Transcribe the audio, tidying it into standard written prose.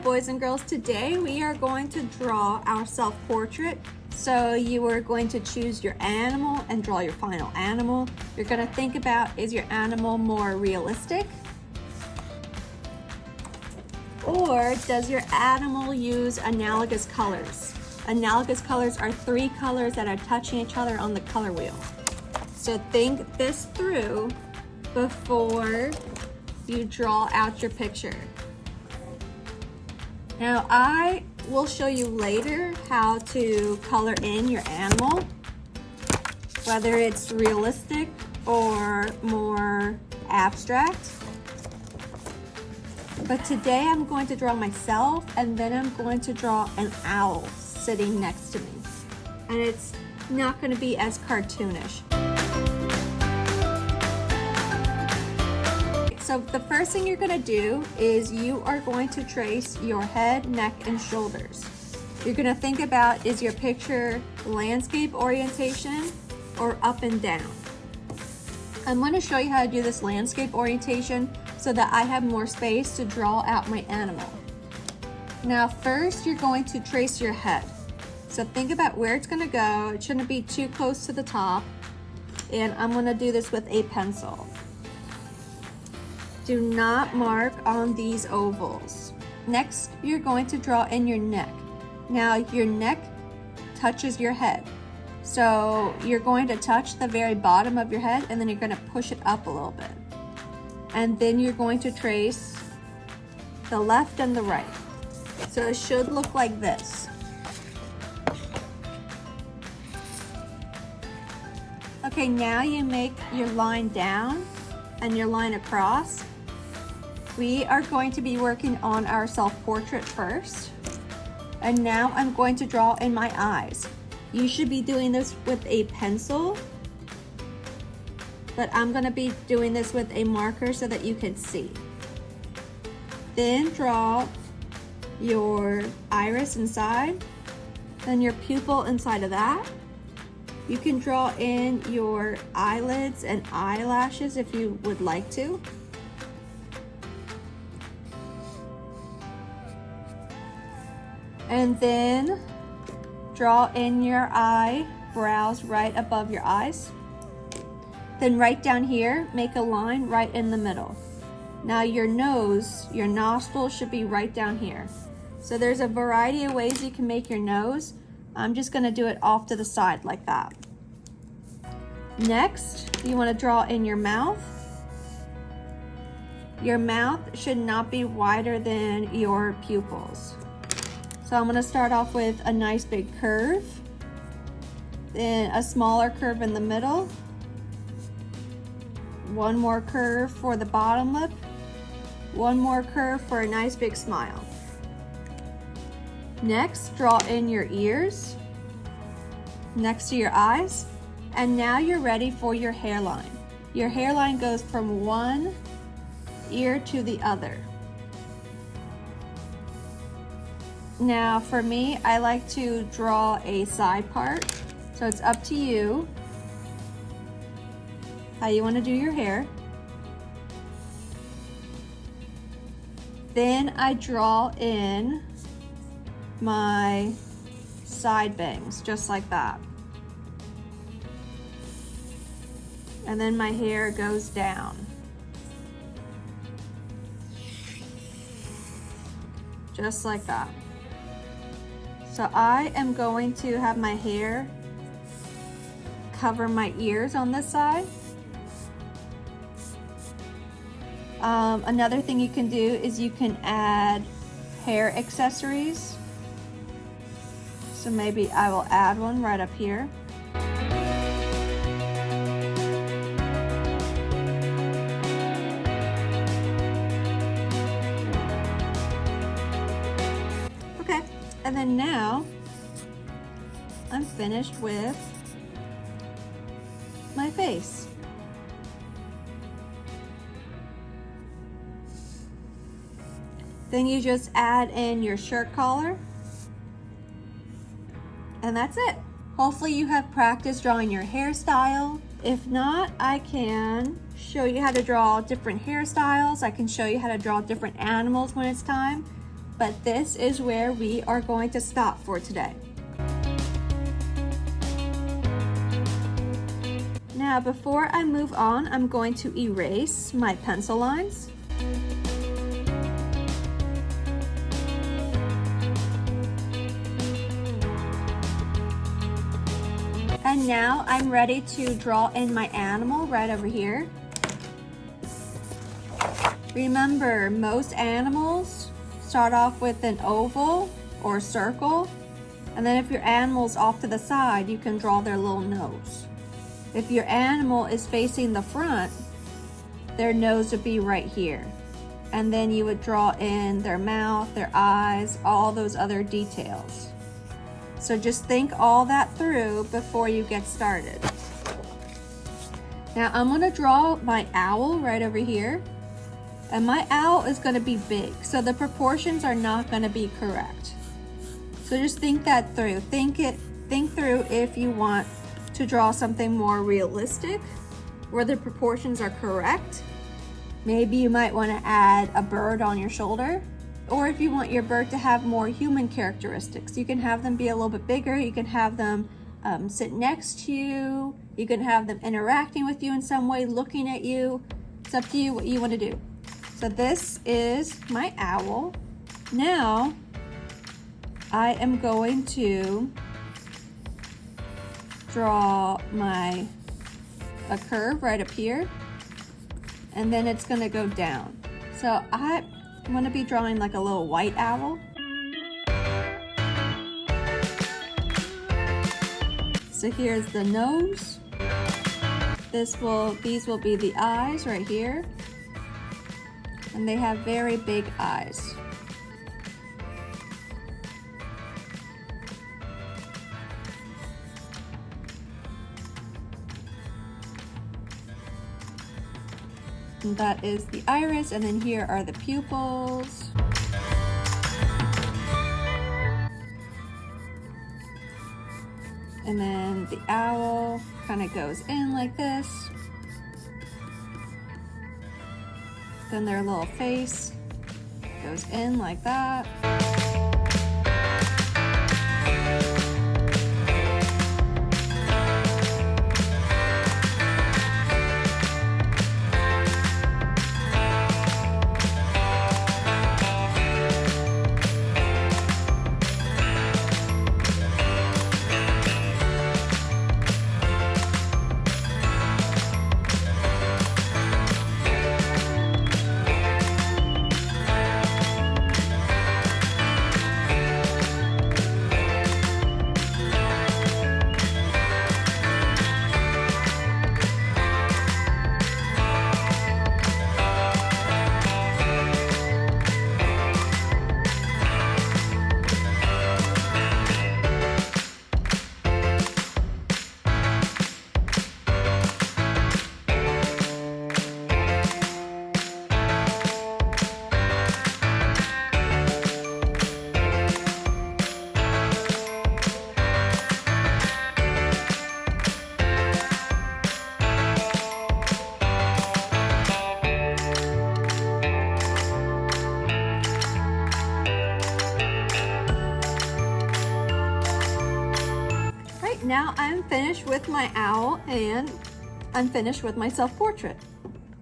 boys and girls, today we are going to draw our self-portrait. So you are going to choose your animal and draw your final animal. You're going to think about, is your animal more realistic? Or does your animal use analogous colors? Analogous colors are three colors that are touching each other on the color wheel. So think this through before you draw out your picture. Now I will show you later how to color in your animal, whether it's realistic or more abstract. But today I'm going to draw myself, and then I'm going to draw an owl sitting next to me. And it's not going to be as cartoonish. So the first thing you're going to do is you are going to trace your head, neck, and shoulders. You're going to think about, is your picture landscape orientation or up and down? I'm going to show you how to do this landscape orientation so that I have more space to draw out my animal. Now first you're going to trace your head. So think about where it's going to go. It shouldn't be too close to the top. And I'm going to do this with a pencil. Do not mark on these ovals. Next, you're going to draw in your neck. Now your neck touches your head. So you're going to touch the very bottom of your head, and then you're going to push it up a little bit. And then you're going to trace the left and the right. So it should look like this. Okay, now you make your line down and your line across. We are going to be working on our self-portrait first. And now I'm going to draw in my eyes. You should be doing this with a pencil, but I'm going to be doing this with a marker so that you can see. Then draw your iris inside, then your pupil inside of that. You can draw in your eyelids and eyelashes if you would like to. And then draw in your eyebrows right above your eyes. Then right down here, make a line right in the middle. Now your nose, your nostril should be right down here. So there's a variety of ways you can make your nose. I'm just gonna do it off to the side like that. Next, you wanna draw in your mouth. Your mouth should not be wider than your pupils. So I'm gonna start off with a nice big curve, then a smaller curve in the middle, one more curve for the bottom lip, one more curve for a nice big smile. Next, draw in your ears next to your eyes, and now you're ready for your hairline. Your hairline goes from one ear to the other. Now for me, I like to draw a side part, so it's up to you how you want to do your hair. Then I draw in my side bangs, just like that. And then my hair goes down. Just like that. So I am going to have my hair cover my ears on this side. Another thing you can do is you can add hair accessories. So maybe I will add one right up here. Okay, and then now I'm finished with my face. Then you just add in your shirt collar, and that's it. Hopefully you have practiced drawing your hairstyle. If not, I can show you how to draw different hairstyles. I can show you how to draw different animals when it's time. but this is where we are going to stop for today. Now, before I move on, I'm going to erase my pencil lines. And now I'm ready to draw in my animal right over here. Remember, most animals start off with an oval or circle, and then if your animal's off to the side, you can draw their little nose. If your animal is facing the front, their nose would be right here. And then you would draw in their mouth, their eyes, all those other details. So just think all that through before you get started. Now I'm gonna draw my owl right over here. And my owl is gonna be big, so the proportions are not gonna be correct. So just think that through. Think through if you want to draw something more realistic, where the proportions are correct. Maybe you might wanna add a bird on your shoulder, or if you want your bird to have more human characteristics, you can have them be a little bit bigger, you can have them sit next to you, you can have them interacting with you in some way, looking at you. It's up to you what you wanna do. So this is my owl. Now, I am going to draw a curve right up here, and then it's gonna go down. So I'm gonna be drawing like a little white owl. So here's the nose. These will be the eyes right here. And they have very big eyes. And that is the iris, and then here are the pupils. And then the owl kind of goes in like this. Then their little face goes in like that. Now I'm finished with my owl and I'm finished with my self-portrait.